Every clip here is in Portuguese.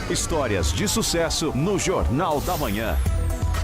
Histórias de sucesso no Jornal da Manhã.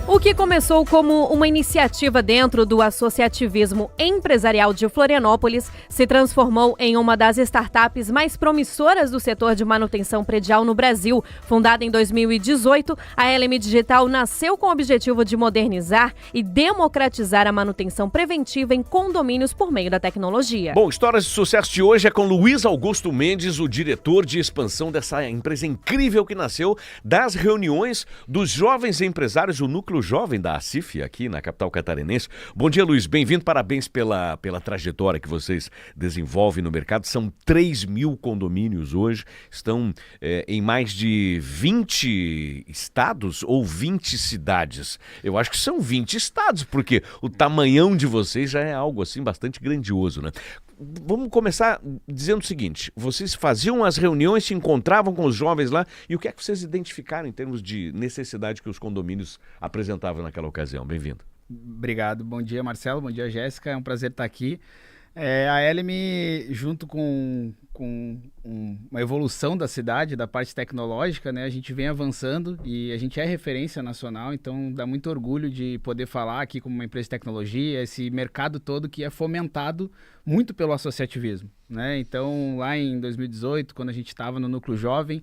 O que começou como uma iniciativa dentro do associativismo empresarial de Florianópolis se transformou em uma das startups mais promissoras do setor de manutenção predial no Brasil. Fundada em 2018, a LM Digital nasceu com o objetivo de modernizar e democratizar a manutenção preventiva em condomínios por meio da tecnologia. Bom, Histórias de Sucesso de hoje é com Luiz Augusto Mendes, o diretor de expansão dessa empresa incrível que nasceu das reuniões dos jovens empresários, o Núcleo Jovem da ACIF, aqui na capital catarinense. Bom dia, Luiz. Bem-vindo. Parabéns pela trajetória que vocês desenvolvem no mercado. São 3.000 condomínios hoje. Estão em mais de 20 estados ou 20 cidades. Eu acho que são 20 estados, porque o tamanhão de vocês já é algo assim bastante grandioso, né? Vamos começar dizendo o seguinte: vocês faziam as reuniões, se encontravam com os jovens lá, e o que é que vocês identificaram em termos de necessidade que os condomínios apresentavam naquela ocasião? Bem-vindo. Obrigado. Bom dia, Marcelo. Bom dia, Jéssica. É um prazer estar aqui. A LM, junto com uma evolução da cidade, da parte tecnológica, né, a gente vem avançando e a gente é referência nacional, então dá muito orgulho de poder falar aqui como uma empresa de tecnologia, esse mercado todo que é fomentado muito pelo associativismo, né? Então, lá em 2018, quando a gente estava no Núcleo Jovem,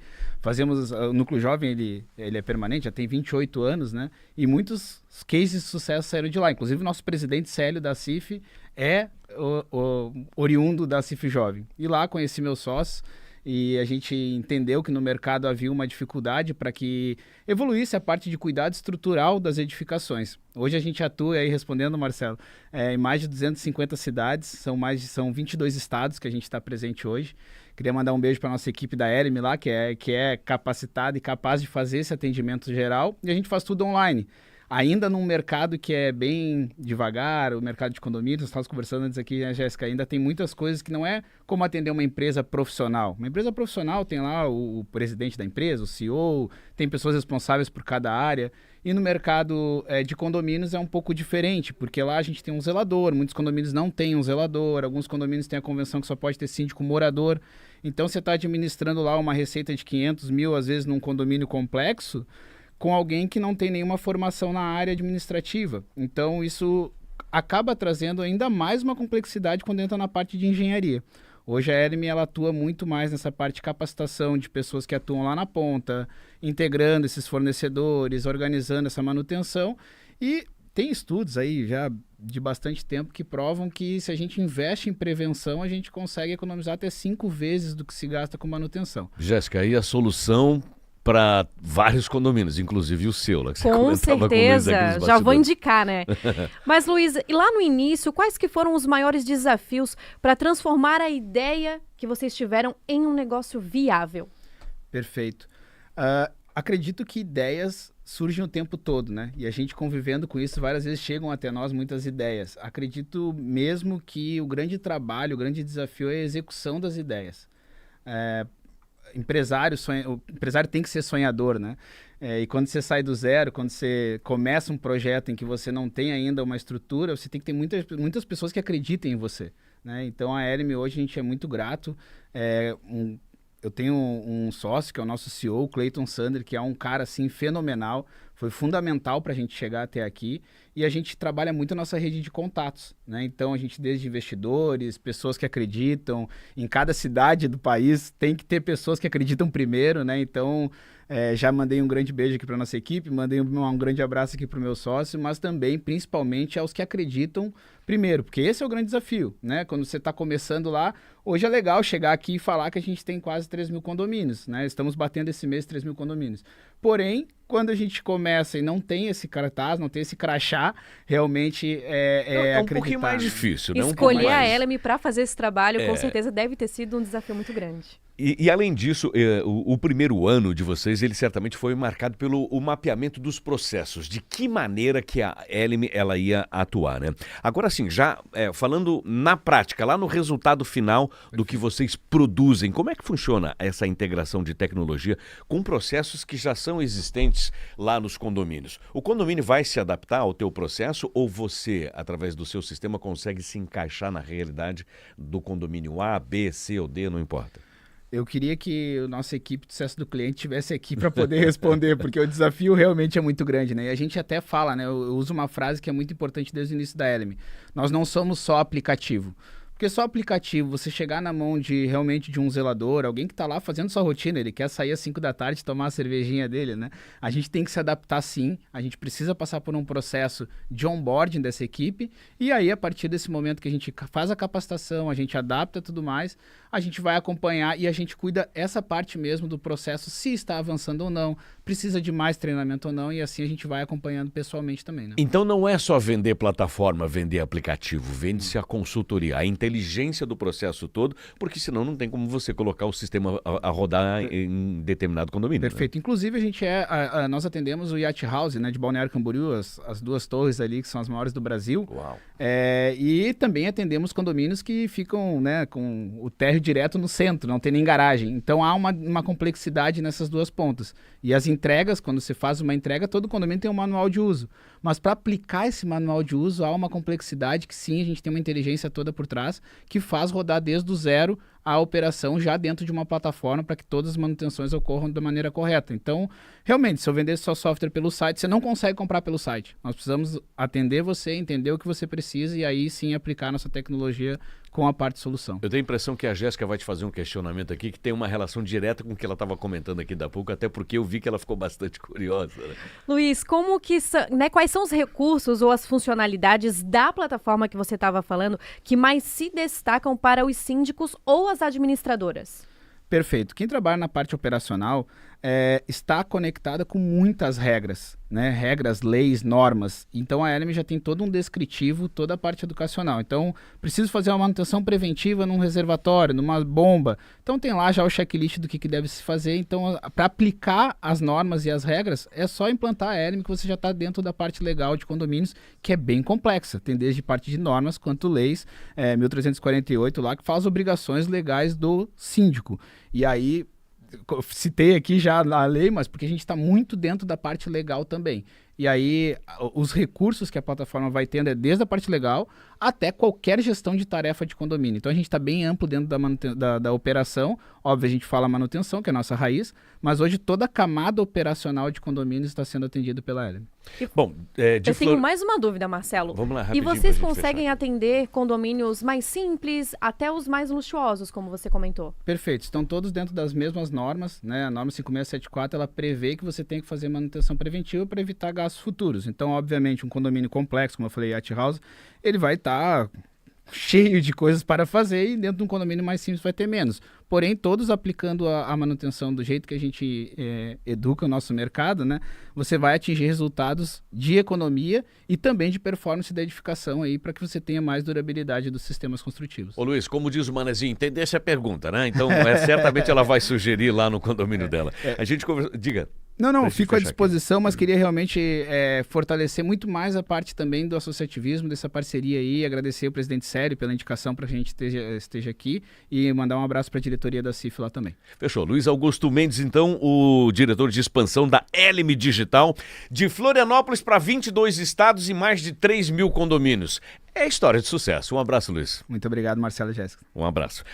o Núcleo Jovem, ele é permanente, já tem 28 anos, né? E muitos cases de sucesso saíram de lá. Inclusive, o nosso presidente Célio da CIF é o oriundo da CIF Jovem. E lá conheci meus sócios e a gente entendeu que no mercado havia uma dificuldade para que evoluísse a parte de cuidado estrutural das edificações. Hoje a gente atua, aí respondendo, Marcelo, em mais de 250 cidades, são 22 estados que a gente está presente hoje. Queria mandar um beijo para a nossa equipe da LM lá, que é capacitada e capaz de fazer esse atendimento geral, e a gente faz tudo online. Ainda num mercado que é bem devagar, o mercado de condomínios, nós estávamos conversando antes aqui, né, Jéssica, ainda tem muitas coisas que não é como atender uma empresa profissional. Uma empresa profissional tem lá o presidente da empresa, o CEO, tem pessoas responsáveis por cada área. E no mercado de condomínios é um pouco diferente, porque lá a gente tem um zelador, muitos condomínios não têm um zelador, alguns condomínios têm a convenção que só pode ter síndico morador. Então você está administrando lá uma receita de 500 mil, às vezes num condomínio complexo, com alguém que não tem nenhuma formação na área administrativa. Então, isso acaba trazendo ainda mais uma complexidade quando entra na parte de engenharia. Hoje a LM ela atua muito mais nessa parte de capacitação de pessoas que atuam lá na ponta, integrando esses fornecedores, organizando essa manutenção. E tem estudos aí já de bastante tempo que provam que se a gente investe em prevenção, a gente consegue economizar até 5 vezes do que se gasta com manutenção. Jéssica, aí a solução para vários condomínios, inclusive o seu, lá que você Com comentava certeza, com o Luiz aqui nos já vou bastidores. indicar, né? Mas, Luiz, e lá no início, quais que foram os maiores desafios para transformar a ideia que vocês tiveram em um negócio viável? Perfeito. Acredito que ideias surgem o tempo todo, né? E a gente convivendo com isso, várias vezes chegam até nós muitas ideias. Acredito mesmo que o grande trabalho, o grande desafio é a execução das ideias. O empresário tem que ser sonhador, né? E quando você sai do zero, quando você começa um projeto em que você não tem ainda uma estrutura, você tem que ter muitas pessoas que acreditem em você, né? Então a LM hoje a gente é muito grato. Eu tenho um sócio que é o nosso CEO, o Clayton Sander, que é um cara assim fenomenal, foi fundamental para a gente chegar até aqui, e a gente trabalha muito a nossa rede de contatos, né? Então a gente desde investidores, pessoas que acreditam, em cada cidade do país tem que ter pessoas que acreditam primeiro, né? Então já mandei um grande beijo aqui para nossa equipe, mandei um grande abraço aqui para o meu sócio, mas também principalmente aos que acreditam primeiro, porque esse é o grande desafio, né? Quando você está começando lá, hoje é legal chegar aqui e falar que a gente tem quase 3.000 condomínios, né? Estamos batendo esse mês 3.000 condomínios. Porém, quando a gente começa e não tem esse cartaz, não tem esse crachá, realmente é um pouquinho mais difícil, né? Escolher a LM para fazer esse trabalho, com certeza, deve ter sido um desafio muito grande. E além disso, o primeiro ano de vocês, ele certamente foi marcado pelo o mapeamento dos processos, de que maneira que a LM ela ia atuar, né? Agora sim, já falando na prática, lá no resultado final do que vocês produzem, como é que funciona essa integração de tecnologia com processos que já são existentes lá nos condomínios? O condomínio vai se adaptar ao teu processo ou você, através do seu sistema, consegue se encaixar na realidade do condomínio A, B, C ou D, não importa? Eu queria que a nossa equipe de sucesso do cliente estivesse aqui para poder responder, porque o desafio realmente é muito grande, né? E a gente até fala, né? Eu uso uma frase que é muito importante desde o início da Eleme. Nós não somos só aplicativo. Porque só aplicativo, você chegar na mão realmente de um zelador, alguém que está lá fazendo sua rotina, ele quer sair às 5 da tarde e tomar a cervejinha dele, né? A gente tem que se adaptar sim, a gente precisa passar por um processo de onboarding dessa equipe, e aí a partir desse momento que a gente faz a capacitação, a gente adapta tudo mais, a gente vai acompanhar e a gente cuida essa parte mesmo do processo, se está avançando ou não, precisa de mais treinamento ou não, e assim a gente vai acompanhando pessoalmente também, né? Então não é só vender plataforma, vender aplicativo, vende-se a consultoria, a inteligência do processo todo, porque senão não tem como você colocar o sistema a rodar em determinado condomínio. Perfeito. Né? Inclusive, a gente nós atendemos o Yacht House, né, de Balneário Camboriú, as 2 torres ali, que são as maiores do Brasil. Uau. E também atendemos condomínios que ficam, né, com o térreo direto no centro, não tem nem garagem. Então, há uma complexidade nessas 2 pontas. E as entregas, quando você faz uma entrega, todo condomínio tem um manual de uso. Mas para aplicar esse manual de uso, há uma complexidade que sim, a gente tem uma inteligência toda por trás, que faz rodar desde o zero a operação já dentro de uma plataforma para que todas as manutenções ocorram da maneira correta. Então, realmente, se eu vendesse só software pelo site, você não consegue comprar pelo site. Nós precisamos atender você, entender o que você precisa e aí sim aplicar nossa tecnologia com a parte de solução. Eu tenho a impressão que a Jéssica vai te fazer um questionamento aqui que tem uma relação direta com o que ela estava comentando aqui da pouco, até porque eu vi que ela ficou bastante curiosa. Né? Luiz, quais são os recursos ou as funcionalidades da plataforma que você estava falando que mais se destacam para os síndicos ou as administradoras? Perfeito. Quem trabalha na parte operacional está conectada com muitas regras, né? Regras, leis, normas. Então a Eleme já tem todo um descritivo, toda a parte educacional. Então, preciso fazer uma manutenção preventiva num reservatório, numa bomba. Então tem lá já o checklist do que deve se fazer. Então, para aplicar as normas e as regras, é só implantar a Eleme que você já está dentro da parte legal de condomínios, que é bem complexa. Tem desde parte de normas quanto leis, 1348 lá, que faz obrigações legais do síndico. E aí, citei aqui já a lei, mas porque a gente está muito dentro da parte legal também. E aí, os recursos que a plataforma vai tendo é desde a parte legal até qualquer gestão de tarefa de condomínio. Então, a gente está bem amplo dentro da operação. Óbvio, a gente fala manutenção, que é a nossa raiz, mas hoje toda a camada operacional de condomínios está sendo atendida pela Eleme. Bom, eu tenho mais uma dúvida, Marcelo. Vamos lá, e rapidinho. vocês conseguem atender condomínios mais simples, até os mais luxuosos, como você comentou? Perfeito. Estão todos dentro das mesmas normas, né? A norma 5674, ela prevê que você tem que fazer manutenção preventiva para evitar gastos futuros. Então, obviamente, um condomínio complexo, como eu falei, Yacht House, ele vai estar cheio de coisas para fazer e dentro de um condomínio mais simples vai ter menos. Porém, todos aplicando a manutenção do jeito que a gente educa o nosso mercado, né? Você vai atingir resultados de economia e também de performance da edificação aí para que você tenha mais durabilidade dos sistemas construtivos. Ô Luiz, como diz o Manezinho, entendesse a pergunta, né? Então, certamente ela vai sugerir lá no condomínio dela. A gente conversa... Diga. Não, fico à disposição, mas queria realmente fortalecer muito mais a parte também do associativismo, dessa parceria aí, agradecer o presidente Sério pela indicação para que a gente esteja aqui e mandar um abraço para a diretoria da CIF lá também. Fechou. Luiz Augusto Mendes, então, o diretor de expansão da Eleme Digital, de Florianópolis para 22 estados e mais de 3 mil condomínios. É história de sucesso. Um abraço, Luiz. Muito obrigado, Marcelo e Jéssica. Um abraço.